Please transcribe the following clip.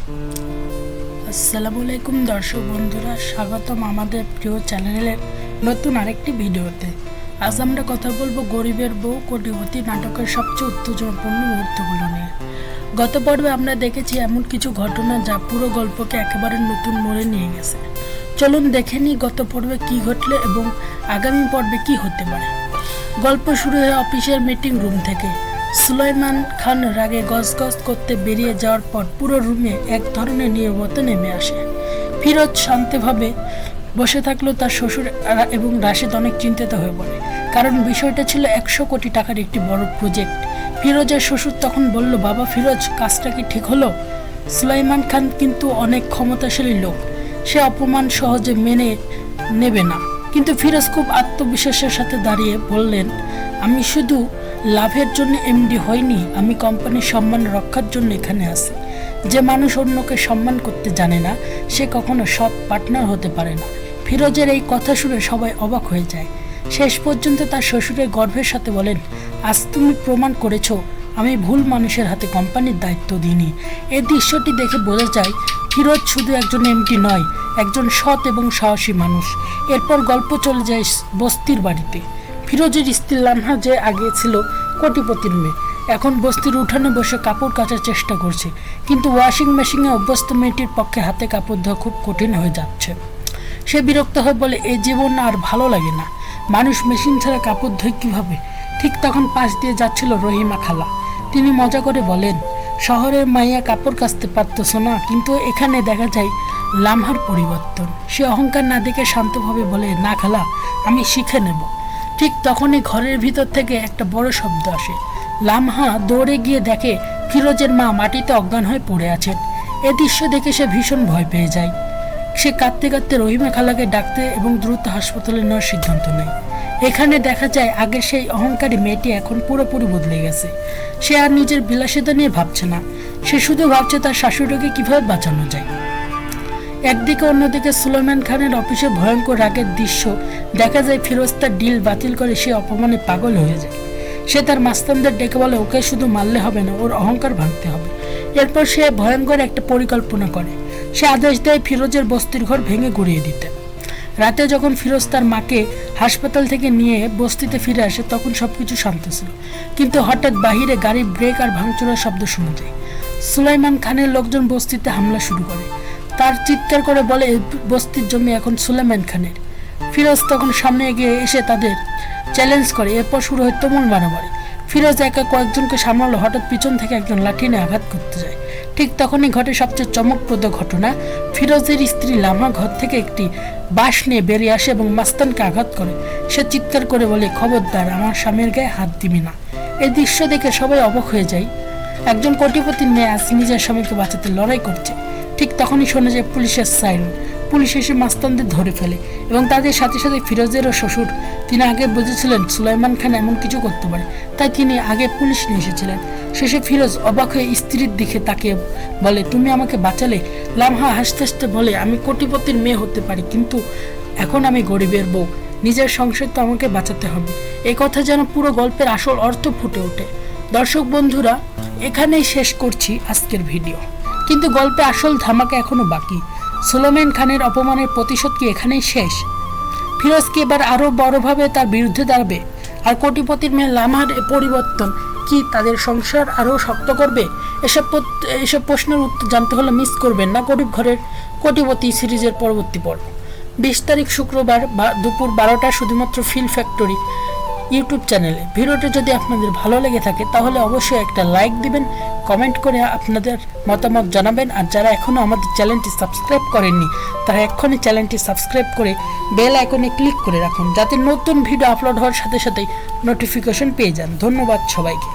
আসসালামু আলাইকুম দর্শক বন্ধুরা, স্বাগতম আমাদের প্রিয় চ্যানেলের নতুন আরেকটি ভিডিওতে। আজ আমরা কথা বলবো গরিবের বউ কোটিপতি নাটকের সবচেয়ে উত্তেজনাপূর্ণ মুহূর্তগুলো নিয়ে। গত পর্বে আমরা দেখেছি এমন কিছু ঘটনা যা পুরো গল্পকে একেবারে নতুন মোড়ে নিয়ে গেছে। চলুন দেখে নিই গত পর্বে কী ঘটলে এবং আগামী পর্বে কি হতে পারে। গল্প শুরু হয় অফিসের মিটিং রুম থেকে। সুলাইমান খান রাগে গজগজ করতে বেরিয়ে যাওয়ার পর পুরো রুমে এক ধরনের নীরবতা নেমে আসে। ফিরোজ শান্তভাবে বসে থাকলেও তার শ্বশুর এবং রাশেদ অনেক চিন্তিত হয়ে পড়ে, কারণ বিষয়টা ছিল 100 কোটি টাকার একটি বড় প্রজেক্ট। ফিরোজের শ্বশুর তখন বলল, বাবা ফিরোজ, কাজটা কি ঠিক হলো? সুলাইমান খান কিন্তু অনেক ক্ষমতাশালী লোক, সে অপমান সহজে মেনে নেবে না। কিন্তু ফিরোজ খুব আত্মবিশ্বাসের সাথে দাঁড়িয়ে বললেন, আমি শুধু লাভের জন্য এমডি হয়নি, আমি কোম্পানির সম্মান রক্ষার জন্য এখানে আছি। যে মানুষ অন্যকে সম্মান করতে জানে না, সে কখনো সৎ পার্টনার হতে পারে না। ফিরোজের এই কথা শুনে সবাই অবাক হয়ে যায়। শেষ পর্যন্ত তার শ্বশুরের গর্বের সাথে বলেন, আজ তুমি প্রমাণ করেছ আমি ভুল মানুষের হাতে কোম্পানির দায়িত্ব দিইনি। এই দৃশ্যটি দেখে বোঝা যায় ফিরোজ শুধু একজন এমডি নয়, একজন সৎ এবং সাহসী মানুষ। এরপর গল্প চলে যায় বস্তির বাড়িতে। ফিরোজের স্ত্রী লামহা, যে আগে ছিল কোটিপতির মেয়ে, এখন বস্তির উঠানে বসে কাপড় কাচার চেষ্টা করছে। কিন্তু ওয়াশিং মেশিনে অভ্যস্ত মেয়েটির পক্ষে হাতে কাপড় ধোয়া খুব কঠিন হয়ে যাচ্ছে। সে বিরক্ত হয়ে বলে, এই জীবন আর ভালো লাগে না, মানুষ মেশিন ছাড়া কাপড় ধোয় কীভাবে? ঠিক তখন পাশ দিয়ে যাচ্ছিল রহিমা খালা। তিনি মজা করে বলেন, শহরের মাইয়া কাপড় কাচতে পারতেছো না, কিন্তু এখানে দেখা যায় লামহার পরিবর্তন। সে অহংকার না দেখে শান্তভাবে বলে, না খালা, আমি শিখে নেব। ঠিক তখনই ঘরের ভিতর থেকে একটা বড় শব্দ আসে। লামহা দৌড়ে গিয়ে দেখে ফিরোজের মা মাটিতে অজ্ঞান হয়ে পড়ে আছেন। এ দৃশ্য দেখে সে ভীষণ ভয় পেয়ে যায়। সে কাঁদতে কাঁদতে রহিমা খালাকে ডাকতে এবং দ্রুত হাসপাতালে নেওয়ার সিদ্ধান্ত নেয়। এখানে দেখা যায় আগের সেই অহংকারী মেয়েটি এখন পুরোপুরি বদলে গেছে। সে আর নিজের বিলাসিতা নিয়ে ভাবছে না, সে শুধু ভাবছে তার শাশুড়িকে কিভাবে বাঁচানো যায়। একদিকে অন্যদিকে সুলাইমান খানের অফিসে ভয়ঙ্কর রাগের দৃশ্য দেখা যায়। ফিরোজ তার ডিল বাতিল করে সে অপমানে পাগল হয়ে যায়। সে তার মাস্তানদের ডেকে বলে, ওকে শুধু মারলে হবে না, ওর অহংকার ভাঙতে হবে। এরপর সে ভয়ঙ্কর একটা পরিকল্পনা করে। সে আদেশ দেয় ফিরোজের বস্তির ঘর ভেঙে গুড়িয়ে দিতে। রাতে যখন ফিরোজ তার মাকে হাসপাতাল থেকে নিয়ে বস্তিতে ফিরে আসে, তখন সবকিছু শান্ত ছিল। কিন্তু হঠাৎ বাহিরে গাড়ির ব্রেক আর ভাঙচুরার শব্দ শোনা যায়। সুলাইমান খানের লোকজন বস্তিতে হামলা শুরু করে। তার চিৎকার করে বলে, বস্তির জমি এখন সুলাইমান খানের। ফিরোজ তখন সামনে এগিয়ে এসে তাদের চ্যালেঞ্জ করে। এরপর শুরু হয় তুমুল মারামারি। ফিরোজ একা কয়েকজনকে সামলালো, হঠাৎ পিছন থেকে একজন লাঠি নিয়ে আঘাত করতে যায়। ঠিক তখনই ঘটে সবচেয়ে চমকপ্রদ ঘটনা। ফিরোজের স্ত্রী লামহা ঘর থেকে একটি বাঁশ নিয়ে বেরিয়ে আসে এবং মাস্তানকে আঘাত করে। সে চিৎকার করে বলে, খবরদার, আমার স্বামীর গায়ে হাত দিবি না। এই দৃশ্য দেখে সবাই অবাক হয়ে যায়। একজন কোটিপতির মেয়ে আজ নিজের স্বামীকে বাঁচাতে লড়াই করছে। ঠিক তখনই শোনা যায় পুলিশের সাইরেন। পুলিশ এসে মাস্তানদের ধরে ফেলে এবং তাদের সাথে সাথে ফিরোজেরও শ্বশুর, তিনি আগে বুঝেছিলেন সুলাইমান খান এমন কিছু করতে পারে, তাই তিনি আগে পুলিশ নিয়ে এসেছিলেন। শেষে ফিরোজ অবাক হয়ে স্ত্রীর দিকে তাকিয়ে বলে, তুমি আমাকে বাঁচালে। লামহা হাসতে হাসতে বলে, আমি কোটিপতির মেয়ে হতে পারি, কিন্তু এখন আমি গরিবের বউ, নিজের সংসার তো আমাকে বাঁচাতে হবে। এই কথা যেন পুরো গল্পের আসল অর্থ ফুটে ওঠে। দর্শক বন্ধুরা, এখানেই শেষ করছি আজকের ভিডিও, কিন্তু গল্পে আসল ধামাকা এখনো বাকি। সুলাইমান খানের অপমানের প্রতিশোধ কি এখানেই শেষ? ফিরোজ কি এবার আরো বড়ভাবে তার বিরুদ্ধে দাঁড়াবে? আর কোটিপতির মেয়ে লামহার পরিবর্তন কি তাদের সংসার আরো শক্ত করবে? এসব প্রশ্নের উত্তর জানতে হলে মিস করবেন না গরিব ঘরের কোটিপতি সিরিজের পরবর্তী পর্ব। 20 তারিখ শুক্রবার দুপুর 12টা শুধুমাত্র ফিল ফ্যাক্টরি ইউটিউব চ্যানেলে। ভিডিওটা যদি আপনাদের ভালো লেগে থাকে তাহলে অবশ্যই একটা লাইক দিবেন, কমেন্ট করে আপনাদের মতামত জানাবেন। আর যারা এখনও আমাদের চ্যানেলটি সাবস্ক্রাইব করেননি, তারা এক্ষুনি চ্যানেলটি সাবস্ক্রাইব করে বেল আইকনে ক্লিক করে রাখুন, যাতে নতুন ভিডিও আপলোড হওয়ার সাথে সাথেই নোটিফিকেশন পেয়ে যান। ধন্যবাদ সবাইকে।